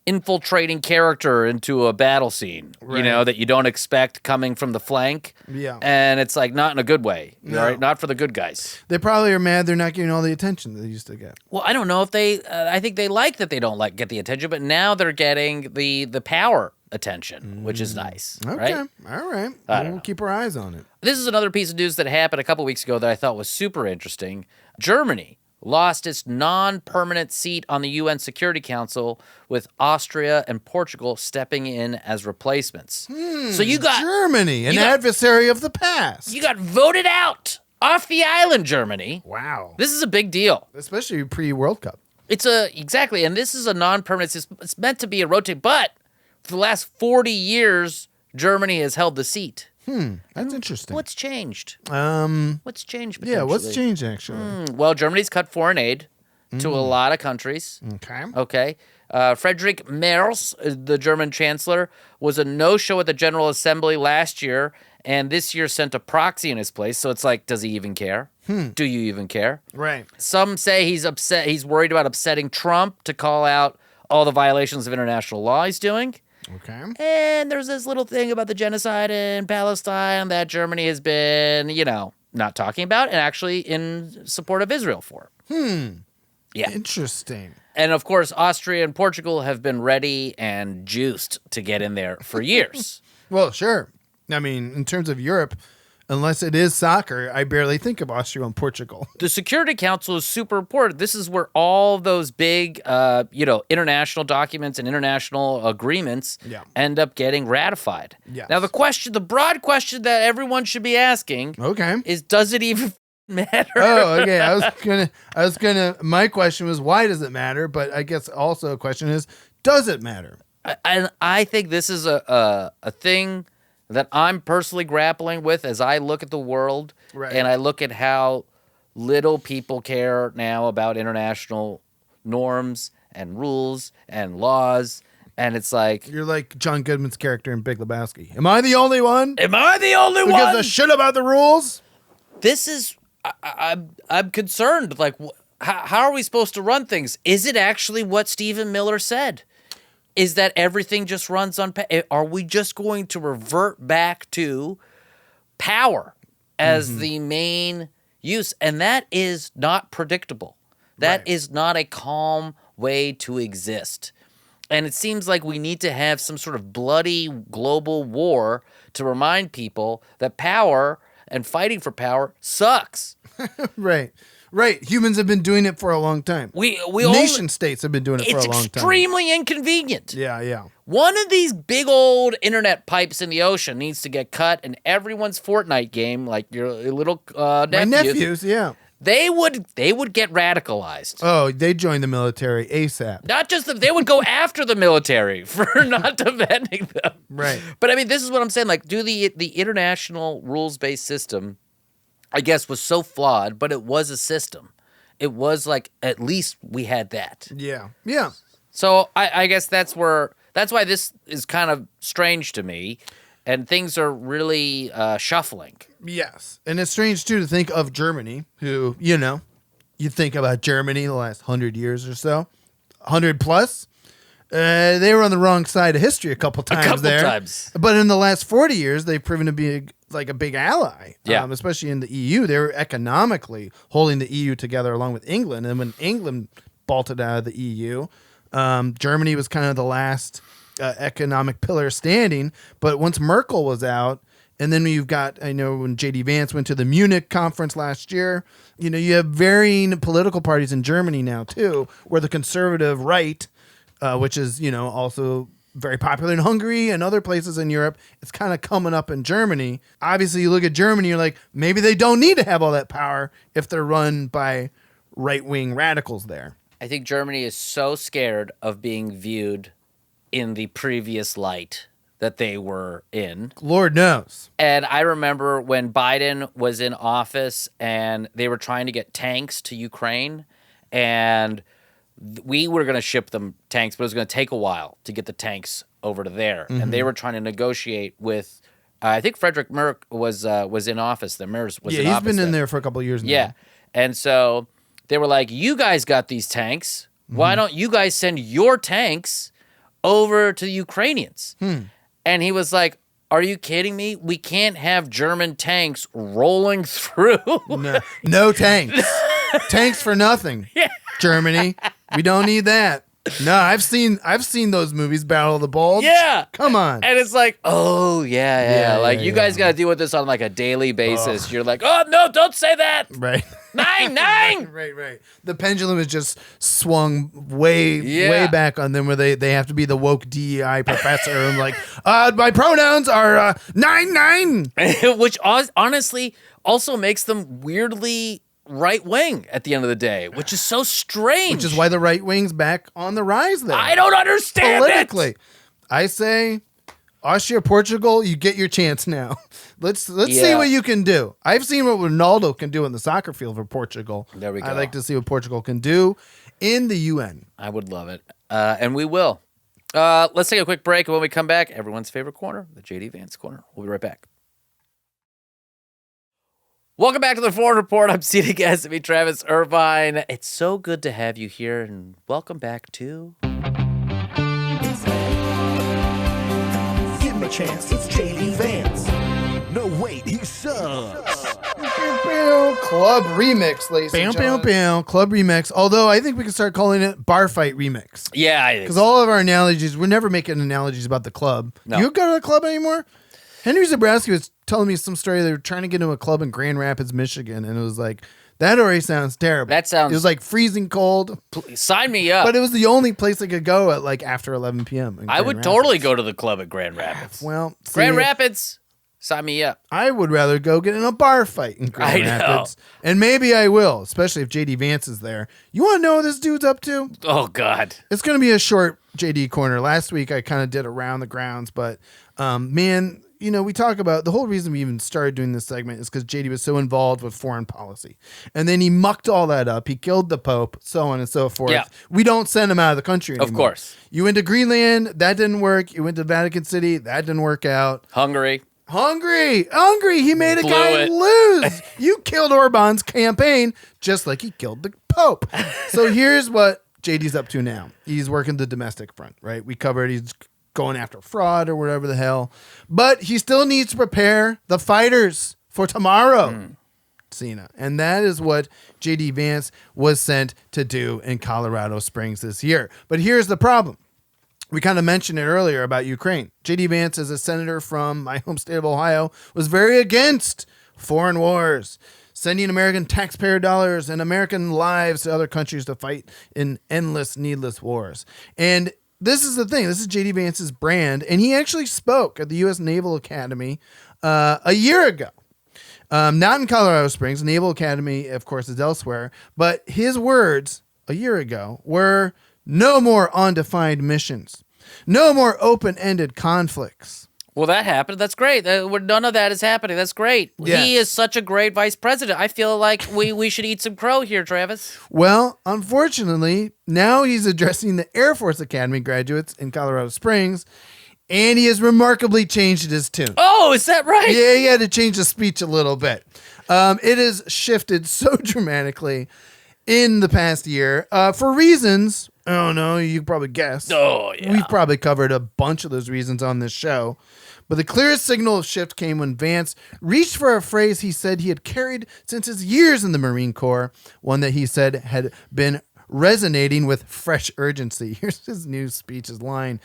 infiltrating character into a battle scene, that you don't expect coming from the flank. Yeah. And it's not in a good way, no. Right? Not for the good guys. They probably are mad they're not getting all the attention that they used to get. Well, I don't know if I think they like that they don't get the attention, but now they're getting the power attention, which is nice. Okay. Right? All right. We'll keep our eyes on it. This is another piece of news that happened a couple weeks ago that I thought was super interesting. Germany lost its non-permanent seat on the UN Security Council, with Austria and Portugal stepping in as replacements. So you got Germany, an adversary of the past. You got voted out off the island, Germany. Wow. This is a big deal. Especially pre-World Cup. Exactly, and this is a non-permanent, it's meant to be a rotate, but for the last 40 years, Germany has held the seat. That's interesting. What's changed? What's changed potentially? Yeah, what's changed, actually? Well, Germany's cut foreign aid to a lot of countries. Okay. Friedrich Merz, the German chancellor, was a no-show at the General Assembly last year, and this year sent a proxy in his place. So it's does he even care? Do you even care? Right. Some say he's upset. He's worried about upsetting Trump to call out all the violations of international law he's doing. Okay. And there's this little thing about the genocide in Palestine that Germany has been, not talking about and actually in support of Israel for. Yeah. Interesting. And of course, Austria and Portugal have been ready and juiced to get in there for years. Well, sure. I mean, in terms of Europe, unless it is soccer, I barely think of Austria and Portugal. The Security Council is super important. This is where all those big, international documents and international agreements end up getting ratified. Yes. Now, the broad question that everyone should be asking is, does it even matter? Oh, okay. I was gonna, my question was, why does it matter? But I guess also a question is, does it matter? And I think this is a thing that I'm personally grappling with as I look at the world and I look at how little people care now about international norms and rules and laws. And it's you're like John Goodman's character in Big Lebowski. Am I the only one? Am I the only one? Because I shit about the rules? This is, I'm concerned. How are we supposed to run things? Is it actually what Stephen Miller said? is that everything just runs on are we just going to revert back to power as the main use? And that is not predictable. That is not a calm way to exist. And it seems like we need to have some sort of bloody global war to remind people that power and fighting for power sucks. Right. Humans have been doing it for a long time. Nation states have been doing it for a long time. It's extremely inconvenient. Yeah. One of these big old internet pipes in the ocean needs to get cut, and everyone's Fortnite game, like your little nephews. My nephews, yeah. They would get radicalized. Oh, they joined the military ASAP. Not just they would go after the military for not defending them. Right. But I mean, this is what I'm saying. Like, the international rules-based system, I guess, was so flawed, but it was a system. It was like, at least we had that. Yeah. So I guess that's why this is kind of strange to me, and things are really shuffling. Yes. And it's strange, too, to think of Germany, who, you think about Germany the last 100 years or so, 100 plus. They were on the wrong side of history a couple times. But in the last 40 years, they've proven to be a big ally, especially in the EU. They were economically holding the EU together along with England. And when England bolted out of the EU, Germany was kind of the last economic pillar standing. But once Merkel was out, and then you've got, I know when J.D. Vance went to the Munich conference last year, you have varying political parties in Germany now, too, where the conservative right, which is, also very popular in Hungary and other places in Europe, it's kind of coming up in Germany. Obviously, you look at Germany, you're like, maybe they don't need to have all that power if they're run by right-wing radicals there. I think Germany is so scared of being viewed in the previous light that they were in. Lord knows. And I remember when Biden was in office and they were trying to get tanks to Ukraine, and we were going to ship them tanks, but it was going to take a while to get the tanks over to there. Mm-hmm. And they were trying to negotiate with, I think Frederick Merck was in office. The Merz was in office. Yeah, he's been in there for a couple of years now. Yeah. And so they were like, you guys got these tanks. Why don't you guys send your tanks over to the Ukrainians? And he was like, are you kidding me? We can't have German tanks rolling through. No tanks. Tanks for nothing. Yeah. Germany. We don't need that. No, I've seen those movies, Battle of the Bulge. Yeah. Come on. And it's like, oh, yeah. Like, you guys got to deal with this on like a daily basis. You're like, oh, no, don't say that. Right. Nine. Right. The pendulum is just swung way back on them, where they have to be the woke DEI professor. And like, my pronouns are 9. Which honestly also makes them weirdly right wing at the end of the day, which is so strange. Which is why the right wing's back on the rise there. I don't understand politically. I say, Austria, Portugal, you get your chance now. Let's see what you can do. I've seen what Ronaldo can do in the soccer field for Portugal. There we go. I'd like to see what Portugal can do in the UN. I would love it. And we will. Let's take a quick break. And when we come back, everyone's favorite corner, the J.D. Vance Corner. We'll be right back. Welcome back to the Foreign Report. I'm Seena, Ghaznavi, Travis, Irvine. It's so good to have you here, and welcome back to... Give him a chance, it's J.D. Vance. No, wait, he sucks. Club remix, ladies and gentlemen. Club remix. Although I think we can start calling it bar fight remix. Yeah, I think because all of our analogies, we're never making analogies about the club. No. You go to the club anymore? Henry Zabrowski was telling me some story. They were trying to get into a club in Grand Rapids, Michigan, and it was like, that already sounds terrible. That sounds... It was like freezing cold. Sign me up. But it was the only place I could go at like after 11 p.m. I would totally go to the club at Grand Rapids. Well, Grand Rapids, sign me up. I would rather go get in a bar fight in Grand Rapids. And maybe I will, especially if J.D. Vance is there. You want to know what this dude's up to? Oh, God. It's going to be a short J.D. Corner. Last week I kind of did around the grounds, but man... You know, we talk about the whole reason we even started doing this segment is because JD was so involved with foreign policy. And then he mucked all that up. He killed the Pope, so on and so forth. Yeah. We don't send him out of the country anymore. Of course. You went to Greenland. That didn't work. You went to Vatican City. That didn't work out. Hungary. He made a guy lose. You killed Orban's campaign just like he killed the Pope. So here's what JD's up to now. He's working the domestic front, right? We covered he's going after fraud or whatever the hell. But he still needs to prepare the fighters for tomorrow, Seena. And that is what JD Vance was sent to do in Colorado Springs this year. But here's the problem. We kind of mentioned it earlier about Ukraine. JD Vance, as a senator from my home state of Ohio, was very against foreign wars, sending American taxpayer dollars and American lives to other countries to fight in endless, needless wars. And this is the thing. This is JD Vance's brand. And he actually spoke at the U.S. Naval Academy a year ago. Not in Colorado Springs. Naval Academy, of course, is elsewhere. But his words a year ago were, no more undefined missions. No more open-ended conflicts. Well, that happened. That's great. None of that is happening. That's great. Yeah. He is such a great vice president. I feel like we should eat some crow here, Travis. Well, unfortunately, now he's addressing the Air Force Academy graduates in Colorado Springs, and he has remarkably changed his tune. Oh, is that right? Yeah, he had to change the speech a little bit. It has shifted so dramatically in the past year for reasons, I don't know, you probably guess. Oh, yeah. We've probably covered a bunch of those reasons on this show. But the clearest signal of shift came when Vance reached for a phrase he said he had carried since his years in the Marine Corps, one that he said had been resonating with fresh urgency. Here's his new speech's line.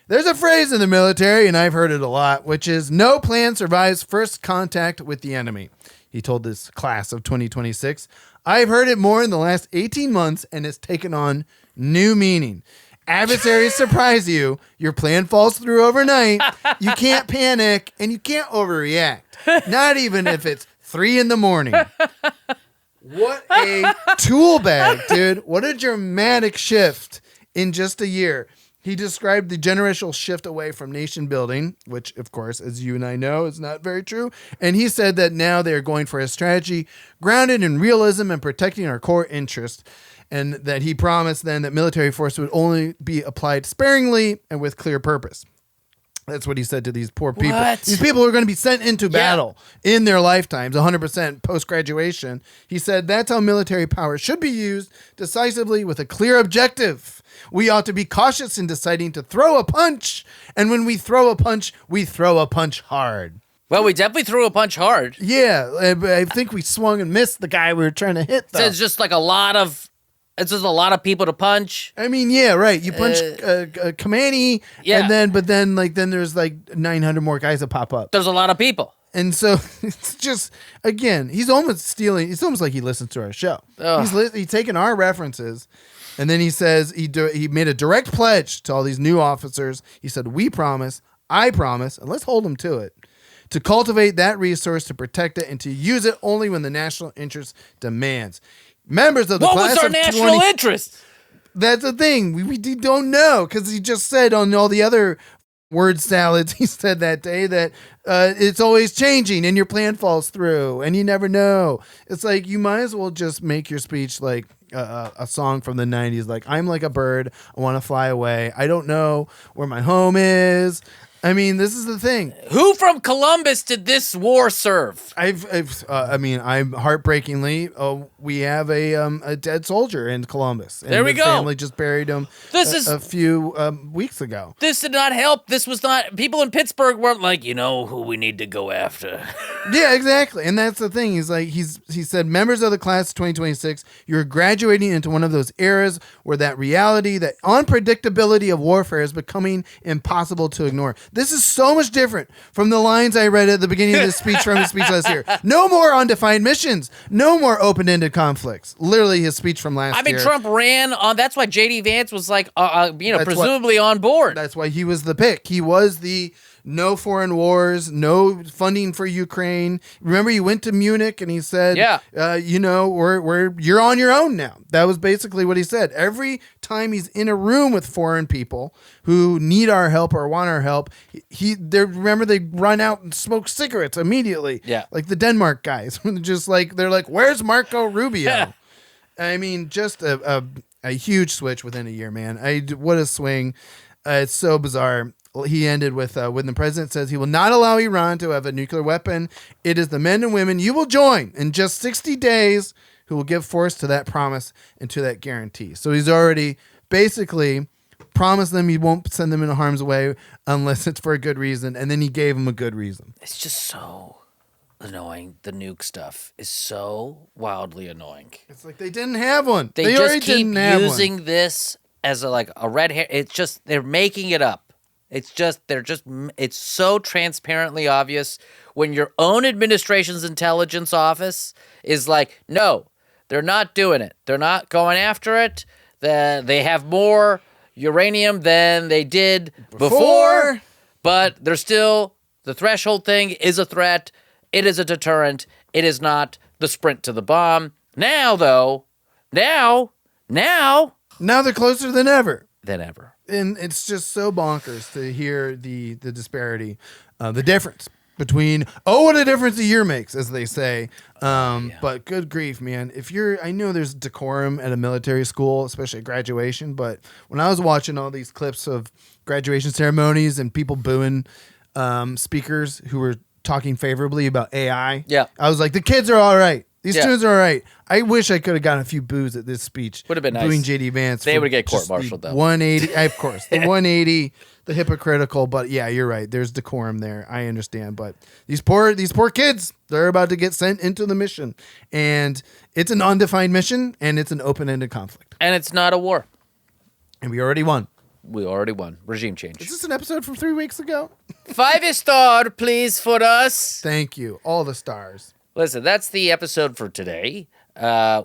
There's a phrase in the military, and I've heard it a lot, which is, no plan survives first contact with the enemy. He told this class of 2026. I've heard it more in the last 18 months, and it's taken on new meaning. Adversaries surprise you. Your plan falls through overnight. You can't panic, and you can't overreact. Not even if it's 3 a.m. What a tool bag, dude. What a dramatic shift in just a year. He described the generational shift away from nation building, which, of course, as you and I know, is not very true. And he said that now they are going for a strategy grounded in realism and protecting our core interests. And that he promised then that military force would only be applied sparingly and with clear purpose. That's what he said to these poor people. What? These people are going to be sent into battle in their lifetimes, 100% post-graduation. He said that's how military power should be used decisively with a clear objective. We ought to be cautious in deciding to throw a punch. And when we throw a punch, we throw a punch hard. Well, we definitely threw a punch hard. Yeah, I think we swung and missed the guy we were trying to hit, though. So it's just like it's just a lot of people to punch. I mean, yeah, right. You punch Kamani, yeah. and then there's like 900 more guys that pop up. There's a lot of people. And so it's just, again, he's almost stealing. It's almost like he listens to our show. He's taking our references, and then he says he made a direct pledge to all these new officers. He said, we promise, I promise, and let's hold him to it, to cultivate that resource, to protect it, and to use it only when the national interest demands. Members of the class what was our national interest? That's the thing. We don't know, because he just said on all the other word salads he said that day that it's always changing and your plan falls through and you never know. It's like you might as well just make your speech like a song from the 90s, like I'm like a bird, I want to fly away, I don't know where my home is. I mean, this is the thing. Who from Columbus did this war serve? I'm heartbreakingly, we have a dead soldier in Columbus. And there we go. Family just buried him a few weeks ago. This did not help. This was not, people in Pittsburgh weren't like, you know who we need to go after. Yeah, exactly. And that's the thing. He's like, he said, members of the class of 2026, you're graduating into one of those eras where that reality, that unpredictability of warfare is becoming impossible to ignore. This is so much different from the lines I read at the beginning of this speech from his speech last year. No more undefined missions. No more open-ended conflicts. Literally his speech from last year. I mean, Trump ran on, that's why JD Vance was like, presumably on board. That's why he was the pick. He was the no foreign wars, no funding for Ukraine. Remember, he went to Munich and he said, you're on your own now. That was basically what he said. Every time he's in a room with foreign people who need our help or want our help, remember they run out and smoke cigarettes immediately. Yeah. Like the Denmark guys. Just like, they're like, where's Marco Rubio? Yeah. I mean, just a huge switch within a year, man. What a swing. It's so bizarre. He ended with when the president says he will not allow Iran to have a nuclear weapon. It is the men and women you will join in just 60 days who who will give force to that promise and to that guarantee. So he's already basically promised them he won't send them into harm's way unless it's for a good reason, and then he gave them a good reason. It's just so annoying. The nuke stuff is so wildly annoying. It's like they didn't have one. They just keep using this as a red hair. It's just they're making it up. It's so transparently obvious when your own administration's intelligence office is like, no, they're not doing it. They're not going after it. They have more uranium than they did before, but they're still, the threshold thing is a threat. It is a deterrent. It is not the sprint to the bomb. Now, though, now they're closer than ever. And it's just so bonkers to hear the disparity, the difference between, what a difference a year makes, as they say. But good grief, man. I know there's decorum at a military school, especially at graduation, but when I was watching all these clips of graduation ceremonies and people booing speakers who were talking favorably about AI, I was like, the kids are all right. These students are all right. I wish I could have gotten a few boos at this speech. Would have been nice. Booing J.D. Vance. They would get court-martialed, though. 180, of course. The 180, the hypocritical. But yeah, you're right. There's decorum there. I understand. But these poor kids, they're about to get sent into the mission. And it's an undefined mission, and it's an open-ended conflict. And it's not a war. And we already won. Regime change. Is this an episode from 3 weeks ago? 5-star, please, for us. Thank you. All the stars. Listen, that's the episode for today.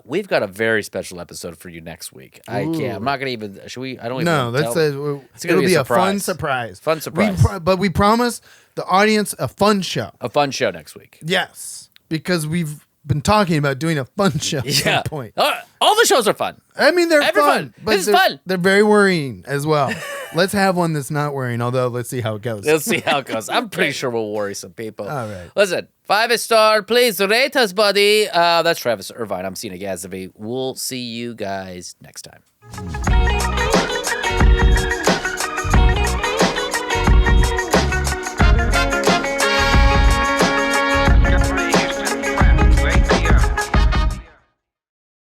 We've got a very special episode for you next week. I'm not going to even. Should we? I don't even. No, it'll be a fun surprise. But we promise the audience a fun show. A fun show next week. Yes, because we've been talking about doing a fun show at some point. All the shows are fun. I mean, they're fun. But this is fun. They're very worrying as well. Let's have one that's not worrying, although let's see how it goes. Let's see how it goes. I'm pretty sure we'll worry some people. All right. Listen, 5-star, please rate us, buddy. That's Travis Irvine. I'm Seena Ghaznavi. We'll see you guys next time.